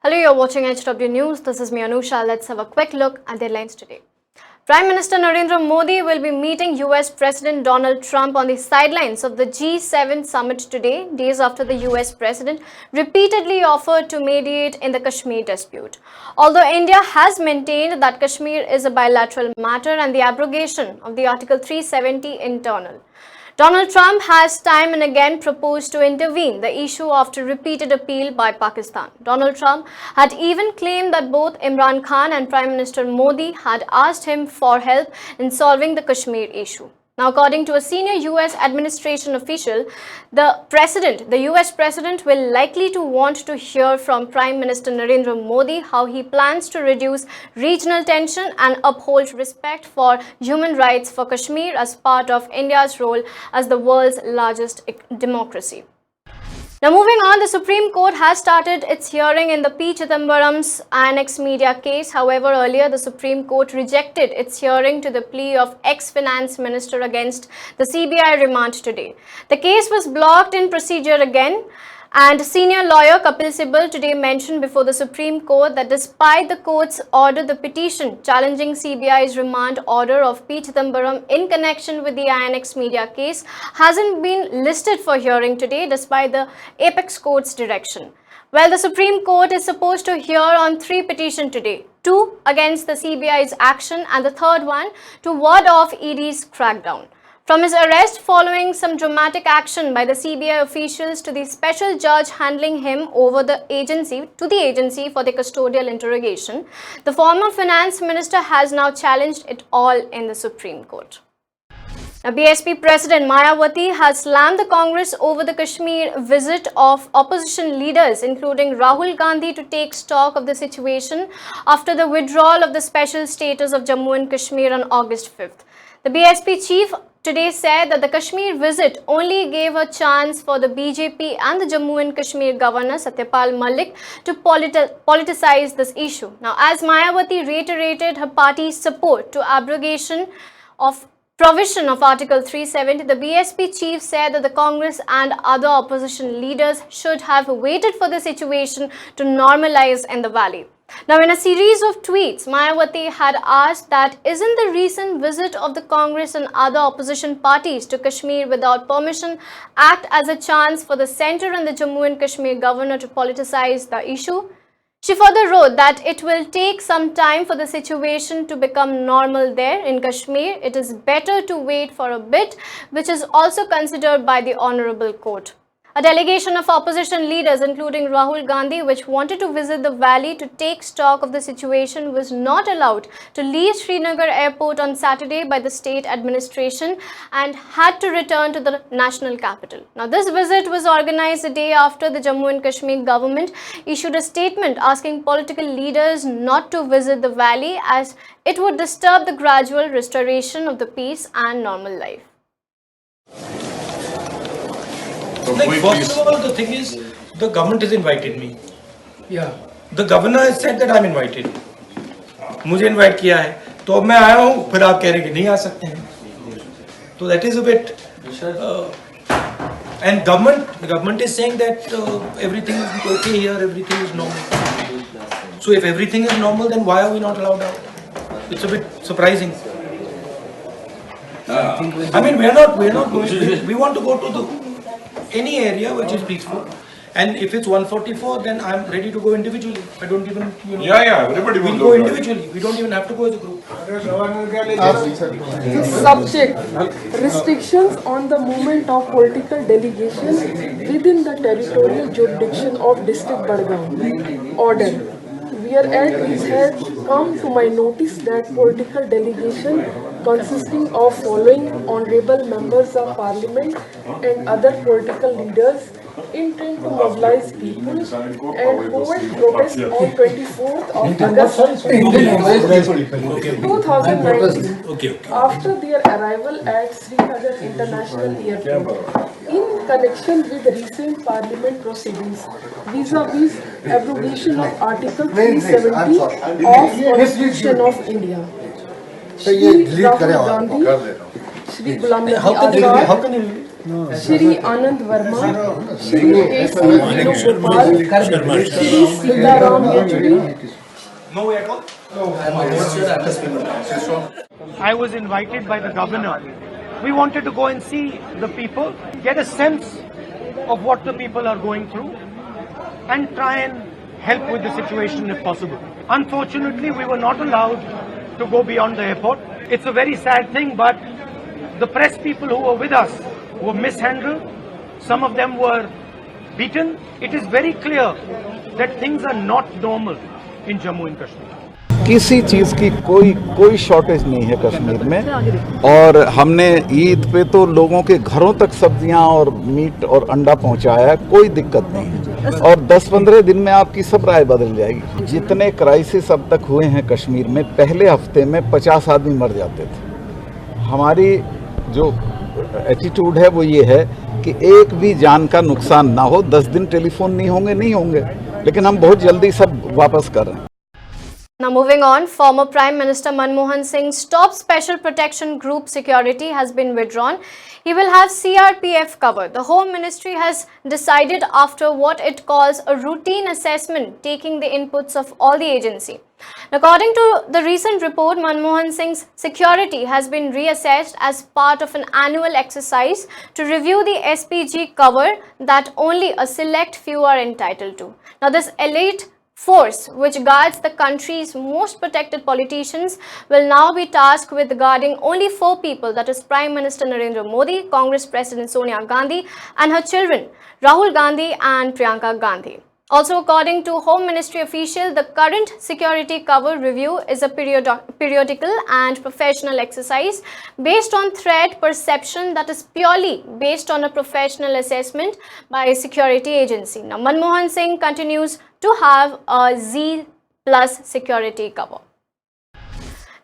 Hello, you're watching HW News. This is me, Anusha. Let's have a quick look at the headlines today. Prime Minister Narendra Modi will be meeting US President Donald Trump on the sidelines of the G7 summit today, days after the US President repeatedly offered to mediate in the Kashmir dispute. Although India has maintained that Kashmir is a bilateral matter and the abrogation of the Article 370 internal, Donald Trump has time and again proposed to intervene the issue after repeated appeal by Pakistan. Donald Trump had even claimed that both Imran Khan and Prime Minister Modi had asked him for help in solving the Kashmir issue. Now, according to a senior US administration official, the US President will likely to want to hear from Prime Minister Narendra Modi how he plans to reduce regional tension and uphold respect for human rights for Kashmir as part of India's role as the world's largest democracy. Now, moving on, the Supreme Court has started its hearing in the P Chidambaram's Annex Media case. However, earlier the Supreme Court rejected its hearing to the plea of ex-finance minister against the CBI remand today. The case was blocked in procedure again, and senior lawyer Kapil Sibal today mentioned before the Supreme Court that despite the court's order, the petition challenging CBI's remand order of P Chidambaram in connection with the Annex Media case hasn't been listed for hearing today despite the apex court's direction. Well, the Supreme Court is supposed to hear on 3 petitions today, 2 against the CBI's action and the third one to ward off ED's crackdown. From his arrest following some dramatic action by the CBI officials to the special judge handling him over the agency for the custodial interrogation, the former finance minister has now challenged it all in the Supreme Court. Now, BSP President Mayawati has slammed the Congress over the Kashmir visit of opposition leaders, including Rahul Gandhi, to take stock of the situation after the withdrawal of the special status of Jammu and Kashmir on August 5th. The BSP chief today said that the Kashmir visit only gave a chance for the BJP and the Jammu and Kashmir governor Satyapal Malik to politicize this issue. Now, as Mayawati reiterated her party's support to abrogation of provision of Article 370, the BSP chief said that the Congress and other opposition leaders should have waited for the situation to normalize in the valley. Now, in a series of tweets, Mayawati had asked that isn't the recent visit of the Congress and other opposition parties to Kashmir without permission act as a chance for the centre and the Jammu and Kashmir governor to politicize the issue? She further wrote that it will take some time for the situation to become normal there in Kashmir. It is better to wait for a bit, which is also considered by the Honourable Court. A delegation of opposition leaders, including Rahul Gandhi, which wanted to visit the valley to take stock of the situation, was not allowed to leave Srinagar airport on Saturday by the state administration and had to return to the national capital. Now, this visit was organized a day after the Jammu and Kashmir government issued a statement asking political leaders not to visit the valley as it would disturb the gradual restoration of the peace and normal life. First of all, the thing is, the government has invited me. Yeah. The governor has said that I'm invited. मुझे invite किया है, तो अब मैं आया हूँ, फिर आप कह रहे हैं कि नहीं आ सकते हैं. So that is a bit. And government is saying that everything is okay here, everything is normal. So if everything is normal, then why are we not allowed out? It's a bit surprising. I mean, we are not going. We want to go to any area which is peaceful, and if it's 144, then I'm ready to go individually. I don't even, everybody will go individually. We don't even have to go as a group. Subject: restrictions on the movement of political delegations within the territorial jurisdiction of District Budgam. Order: whereas it has come to my notice that political delegation consisting of following honorable members of parliament and other political leaders intend to mobilize people and hold protest on 24th of August 2019 after their arrival at Srinagar International Airport in connection with recent parliament proceedings vis-a-vis abrogation of Article 370 of Constitution of India. Shri Rahul Gandhi, Shri Gulam Nabi Azad, Shri Anand Verma, Shri A.C. Venugopal, Shri Sitaram HP. No way at all? I was invited by the governor. We wanted to go and see the people, get a sense of what the people are going through, and try and help with the situation if possible. Unfortunately, we were not allowed to go beyond the airport. It's a very sad thing, but the press people who were with us were mishandled. Some of them were beaten. It is very clear that things are not normal in Jammu and Kashmir. किसी चीज़ की कोई shortage नहीं है कश्मीर में। और हमने ईद पे तो लोगों के घरों तक सब्जियां और मीट और अंडा पहुंचाया है, कोई दिक्कत नहीं है। और 10-15 दिन में आपकी सब राय बदल जाएगी। जितने क्राइसिस अब तक हुए हैं कश्मीर में, पहले हफ्ते में 50 आदमी मर जाते थे। हमारी जो एटीट्यूड है वो ये है कि एक भी जान का नुकसान ना हो। 10 दिन टेलीफोन नहीं होंगे, लेकिन हम बहुत जल्दी सब वापस कर रहे हैं। Now moving on, former Prime Minister Manmohan Singh's top special protection group security has been withdrawn. He will have CRPF cover. The Home Ministry has decided after what it calls a routine assessment, taking the inputs of all the agency. According to the recent report, Manmohan Singh's security has been reassessed as part of an annual exercise to review the SPG cover that only a select few are entitled to. Now this elite force, which guards the country's most protected politicians, will now be tasked with guarding only 4 people, that is Prime Minister Narendra Modi, Congress President Sonia Gandhi and her children Rahul Gandhi and Priyanka Gandhi. Also, according to Home Ministry official, the current security cover review is a periodical and professional exercise based on threat perception that is purely based on a professional assessment by a security agency. Now, Manmohan Singh continues to have a Z plus security cover.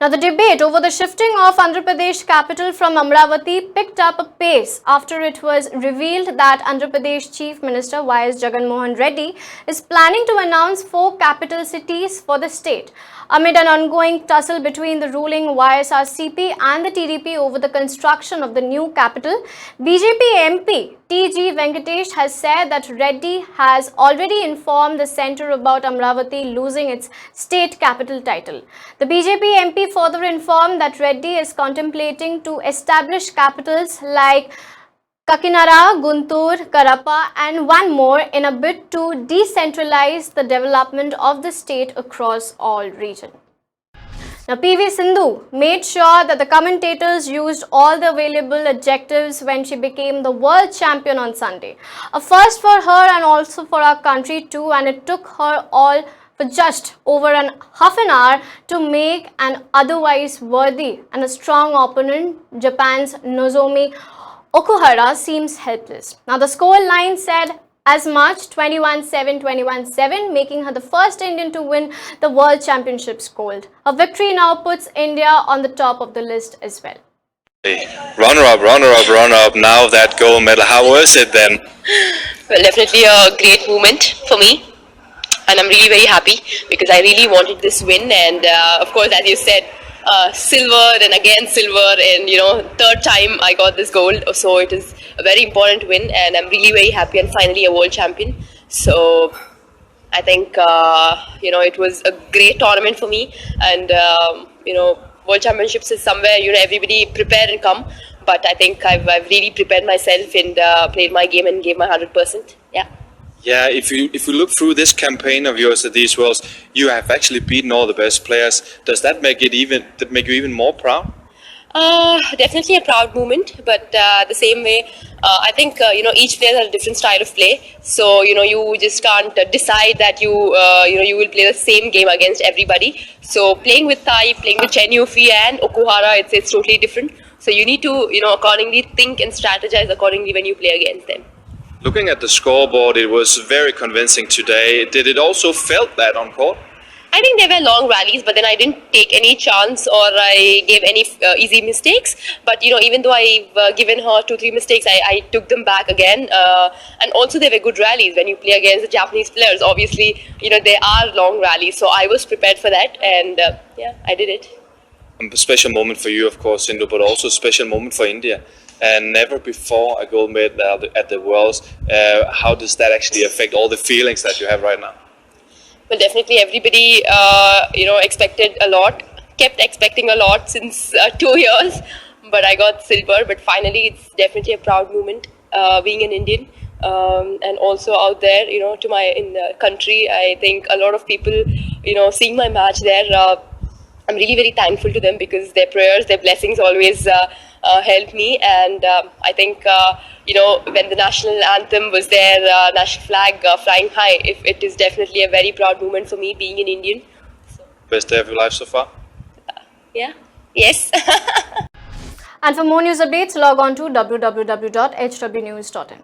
Now, the debate over the shifting of Andhra Pradesh capital from Amravati picked up a pace after it was revealed that Andhra Pradesh Chief Minister Y.S. Jagan Mohan Reddy is planning to announce 4 capital cities for the state. Amid an ongoing tussle between the ruling YSRCP and the TDP over the construction of the new capital, BJP MP T.G. Venkatesh has said that Reddy has already informed the centre about Amravati losing its state capital title. The BJP MP further informed that Reddy is contemplating to establish capitals like Kakinada, Guntur, Karapa and one more in a bid to decentralize the development of the state across all regions. Now, PV Sindhu made sure that the commentators used all the available adjectives when she became the world champion on Sunday. A first for her and also for our country too, and it took her all for just over half an hour to make an otherwise worthy and a strong opponent, Japan's Nozomi Okuhara, seems helpless. Now, the score line said as much, 21-7, 21-7, making her the first Indian to win the World Championships gold. Her victory now puts India on the top of the list as well. Runner-up, now that gold medal, how was it then? Well, definitely a great moment for me. And I'm really very happy because I really wanted this win. And of course, as you said, silver and again silver, and third time I got this gold, so it is a very important win and I'm really very happy and finally a world champion. So I think it was a great tournament for me, and world championships is somewhere everybody prepare and come, but I think I've really prepared myself and played my game and gave my 100%. Yeah, if you look through this campaign of yours at these Worlds, you have actually beaten all the best players. Does that make you even more proud? Definitely a proud moment, but the same way, I think each player has a different style of play. So you just can't decide that you will play the same game against everybody. So playing with Thai, playing with Chen Yufi and Okuhara, it's totally different. So you need to accordingly think and strategize accordingly when you play against them. Looking at the scoreboard, it was very convincing today. Did it also felt that on court? I think there were long rallies, but then I didn't take any chance or I gave any easy mistakes. But even though I've given her 2-3 mistakes, I took them back again. And also there were good rallies when you play against the Japanese players. Obviously, there are long rallies, so I was prepared for that, and I did it. A special moment for you, of course, Sindhu, but also a special moment for India. and never before a gold medal at the Worlds. How does that actually affect all the feelings that you have right now? Well, definitely everybody, expected a lot, kept expecting a lot since 2 years, but I got silver. But finally, it's definitely a proud moment, being an Indian. And also out there, in the country, I think a lot of people, seeing my match there, I'm really very thankful to them because their prayers, their blessings always help me. And I think, when the national anthem was there, national flag flying high, it is definitely a very proud moment for me being an Indian. So, Best day of your life so far? yeah. Yes. And for more news updates, log on to www.hwnews.in.